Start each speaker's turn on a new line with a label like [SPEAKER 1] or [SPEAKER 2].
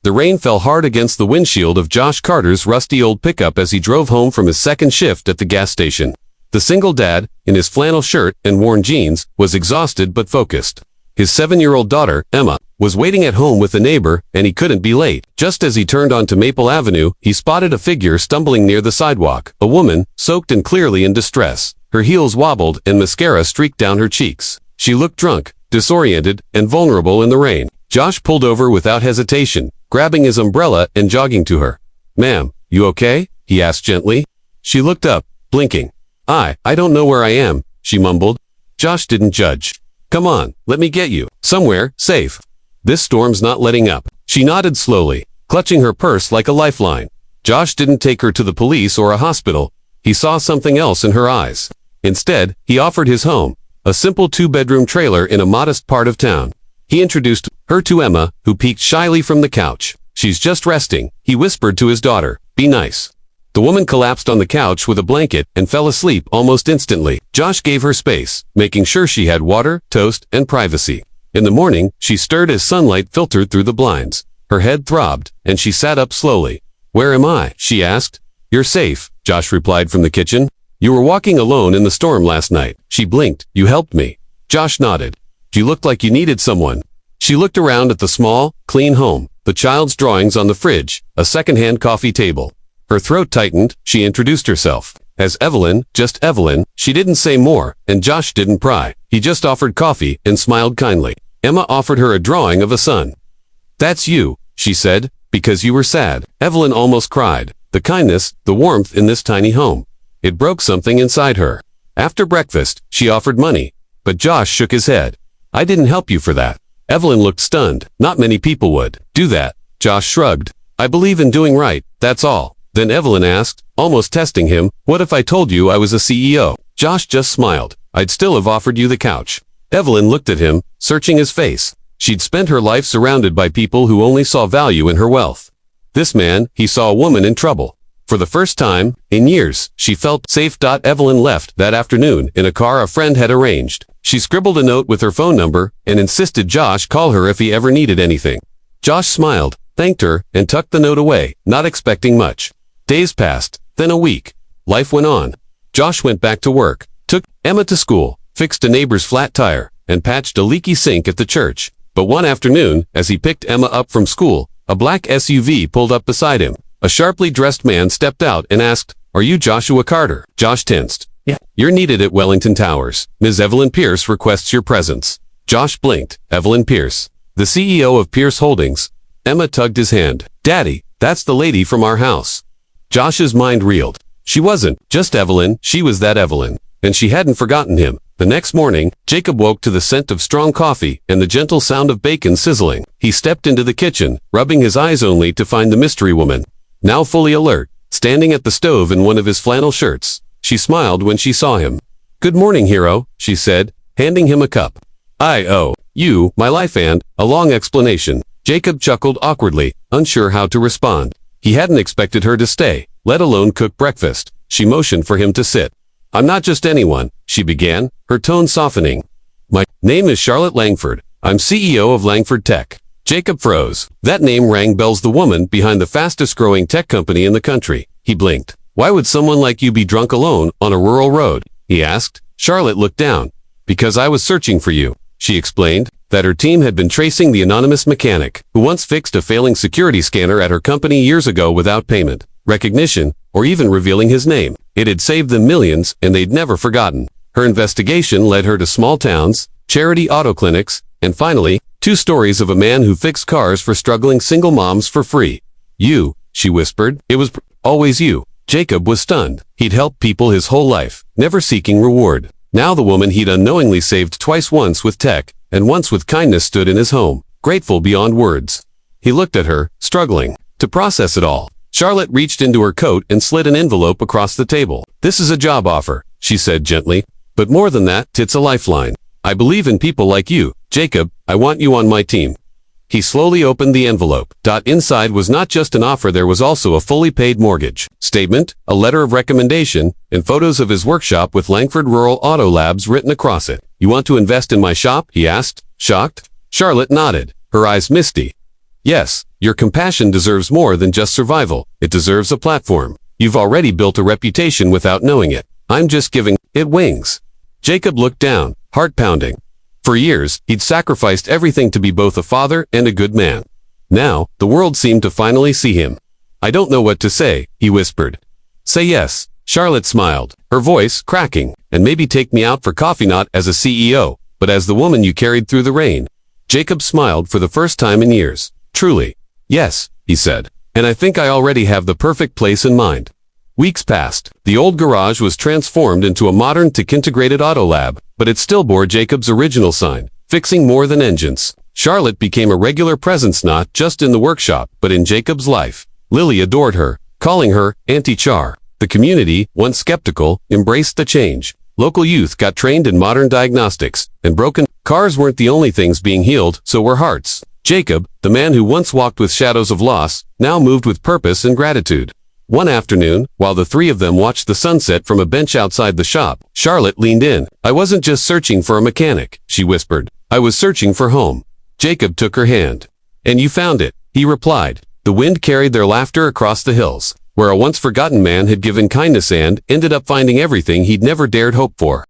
[SPEAKER 1] The rain fell hard against the windshield of Josh Carter's rusty old pickup as he drove home from his second shift at the gas station. The single dad, in his flannel shirt and worn jeans, was exhausted but focused. His 7-year-old daughter, Emma, was waiting at home with a neighbor, and he couldn't be late. Just as he turned onto Maple Avenue, he spotted a figure stumbling near the sidewalk, a woman, soaked and clearly in distress. Her heels wobbled and mascara streaked down her cheeks. She looked drunk, disoriented, and vulnerable in the rain. Josh pulled over without hesitation, grabbing his umbrella and jogging to her. "Ma'am, you okay?" he asked gently. She looked up, blinking. I don't know where I am," she mumbled. Josh didn't judge. "Come on, let me get you. Somewhere, safe. This storm's not letting up." She nodded slowly, clutching her purse like a lifeline. Josh didn't take her to the police or a hospital. He saw something else in her eyes. Instead, he offered his home, a simple 2-bedroom trailer in a modest part of town. He introduced her to Emma, who peeked shyly from the couch. "She's just resting," he whispered to his daughter. "Be nice." The woman collapsed on the couch with a blanket and fell asleep almost instantly. Josh gave her space, making sure she had water, toast, and privacy. In the morning, she stirred as sunlight filtered through the blinds. Her head throbbed, and she sat up slowly. "Where am I?" she asked. "You're safe," Josh replied from the kitchen. "You were walking alone in the storm last night." She blinked. "You helped me." Josh nodded. "You looked like you needed someone." She looked around at the small, clean home, the child's drawings on the fridge, a secondhand coffee table. Her throat tightened. She introduced herself as Evelyn, just Evelyn. She didn't say more, and Josh didn't pry. He just offered coffee and smiled kindly. Emma offered her a drawing of a son. "That's you," she said, "because you were sad." Evelyn almost cried. The kindness, the warmth in this tiny home. It broke something inside her. After breakfast, she offered money, but Josh shook his head. "I didn't help you for that." Evelyn looked stunned. "Not many people would do that." Josh shrugged. "I believe in doing right, that's all." Then Evelyn asked, almost testing him, "What if I told you I was a CEO?" Josh just smiled. "I'd still have offered you the couch." Evelyn looked at him, searching his face. She'd spent her life surrounded by people who only saw value in her wealth. This man, he saw a woman in trouble. For the first time, in years, she felt safe. Evelyn left that afternoon in a car a friend had arranged. She scribbled a note with her phone number and insisted Josh call her if he ever needed anything. Josh smiled, thanked her, and tucked the note away, not expecting much. Days passed, then a week. Life went on. Josh went back to work, took Emma to school, fixed a neighbor's flat tire, and patched a leaky sink at the church. But one afternoon, as he picked Emma up from school, a black SUV pulled up beside him. A sharply dressed man stepped out and asked, "Are you Joshua Carter?" Josh tensed. "Yeah." "You're needed at Wellington Towers. Ms. Evelyn Pierce requests your presence." Josh blinked. Evelyn Pierce, the CEO of Pierce Holdings. Emma tugged his hand. "Daddy, that's the lady from our house." Josh's mind reeled. She wasn't just Evelyn, she was that Evelyn. And she hadn't forgotten him. The next morning, Jacob woke to the scent of strong coffee and the gentle sound of bacon sizzling. He stepped into the kitchen, rubbing his eyes only to find the mystery woman, now fully alert, standing at the stove in one of his flannel shirts. She smiled when she saw him. "Good morning, hero," she said, handing him a cup. "I owe you my life and a long explanation." Jacob chuckled awkwardly, unsure how to respond. He hadn't expected her to stay, let alone cook breakfast. She motioned for him to sit. "I'm not just anyone," she began, her tone softening. "My name is Charlotte Langford. I'm CEO of Langford Tech." Jacob froze. That name rang bells. The woman behind the fastest-growing tech company in the country. He blinked. "Why would someone like you be drunk alone on a rural road?" he asked. Charlotte looked down. "Because I was searching for you," she explained. That her team had been tracing the anonymous mechanic who once fixed a failing security scanner at her company years ago without payment, recognition, or even revealing his name. It had saved them millions, and they'd never forgotten. Her investigation led her to small towns, charity auto clinics, and finally, 2 stories of a man who fixed cars for struggling single moms for free. "You," she whispered. "It was always you." Jacob was stunned. He'd helped people his whole life, never seeking reward. Now the woman he'd unknowingly saved twice, once with tech, and once with kindness, stood in his home, grateful beyond words. He looked at her, struggling to process it all. Charlotte reached into her coat and slid an envelope across the table. "This is a job offer," she said gently. "But more than that, it's a lifeline. I believe in people like you. Jacob, I want you on my team." He slowly opened the envelope. Inside was not just an offer, there was also a fully paid mortgage statement, a letter of recommendation, and photos of his workshop with Langford Rural Auto Labs written across it. "You want to invest in my shop?" he asked, shocked. Charlotte nodded, her eyes misty. Yes, your compassion deserves more than just survival. It deserves a platform. You've already built a reputation without knowing it. I'm just giving it wings. Jacob looked down, heart pounding. For years, he'd sacrificed everything to be both a father and a good man. Now, the world seemed to finally see him. I don't know what to say, he whispered. Say yes, Charlotte smiled, her voice cracking, and maybe take me out for coffee not as a CEO, but as the woman you carried through the rain. Jacob smiled for the first time in years. Truly. Yes, he said. And I think I already have the perfect place in mind. Weeks passed. The old garage was transformed into a modern tech-integrated auto lab, but it still bore Jacob's original sign, fixing more than engines. Charlotte became a regular presence not just in the workshop, but in Jacob's life. Lily adored her, calling her Auntie Char. The community, once skeptical, embraced the change. Local youth got trained in modern diagnostics, and broken cars weren't the only things being healed, so were hearts. Jacob, the man who once walked with shadows of loss, now moved with purpose and gratitude. One afternoon, while the three of them watched the sunset from a bench outside the shop, Charlotte leaned in. I wasn't just searching for a mechanic, she whispered. I was searching for home. Jacob took her hand. And you found it, he replied. The wind carried their laughter across the hills, where a once-forgotten man had given kindness and ended up finding everything he'd never dared hope for.